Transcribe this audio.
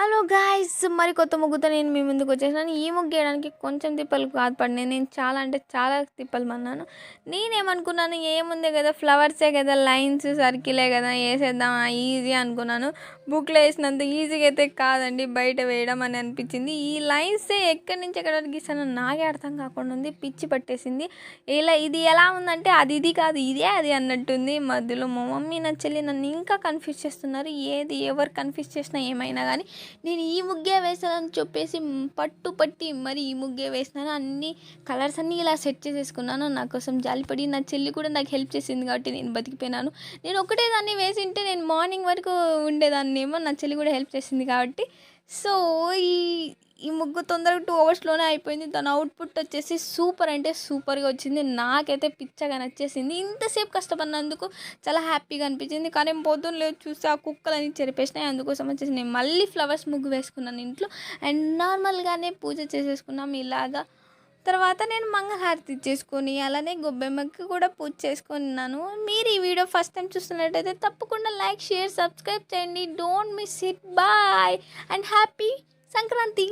Hello guys, మరి కొత్త ముగ్గుతో నేను మీ ముందుకు వచ్చేసాను. ఈ ముగ్గు వేయడానికి కొంచెం తిప్పలు కాదు పడినాయి. నేను చాలా అంటే చాలా తిప్పలు పడినాను. నేనేమనుకున్నాను, ఏముంది కదా, ఫ్లవర్సే కదా, లైన్స్ సర్కిలే కదా, వేసేద్దాం ఈజీ అనుకున్నాను. బుక్లో వేసినంత ఈజీగా అయితే కాదండి బయట వేయడం అని అనిపించింది. ఈ లైన్సే ఎక్కడి నుంచి ఎక్కడ గీసానో నాకే అర్థం కాకుండా ఉంది, పిచ్చి పట్టేసింది. ఇది ఎలా ఉందంటే ఇది కాదు ఇదే అది అన్నట్టుంది. మధ్యలో మా మమ్మీ నా చెల్లి నన్ను ఇంకా కన్ఫ్యూజ్ చేస్తున్నారు. ఎవరు కన్ఫ్యూజ్ చేసినా ఏమైనా కానీ నేను ఈ ముగ్గే వేసానని చెప్పేసి పట్టి మరి ఈ ముగ్గే వేసినాను. అన్ని కలర్స్ అన్నీ ఇలా సెట్ చేసేసుకున్నాను. నా కోసం జాలిపడి నా చెల్లి కూడా నాకు హెల్ప్ చేసింది కాబట్టి నేను బతికిపోయినాను. నేను ఒకటే దాన్ని వేసింటే నేను మార్నింగ్ వరకు ఉండేదాన్నేమో. నా చెల్లి కూడా హెల్ప్ చేసింది కాబట్టి. సో ఈ ఈ ముగ్గు తొందరగా 2 అవర్స్లోనే అయిపోయింది. దాని అవుట్పుట్ వచ్చేసి సూపర్ అంటే సూపర్గా వచ్చింది. నాకైతే పిచ్చగా నచ్చేసింది. ఇంతసేపు కష్టపడినందుకు చాలా హ్యాపీగా అనిపించింది. కానీ పొద్దున్న లేదు చూస్తే ఆ కుక్కలని చెరిపేసినాయి. అందుకోసం వచ్చేసి నేను మళ్ళీ ఫ్లవర్స్ ముగ్గు వేసుకున్నాను ఇంట్లో. అండ్ నార్మల్గానే పూజ చేసేసుకున్నాం ఇలాగా. తర్వాత నేను మంగళహారతి ఇచ్చేసుకొని అలానే గొబ్బెమ్మకి కూడా పూజ చేసుకున్నాను. మీరు ఈ వీడియో ఫస్ట్ టైం చూస్తున్నట్టయితే తప్పకుండా లైక్, షేర్, సబ్స్క్రైబ్ చేయండి. Don't miss it. Bye and happy Sankranti.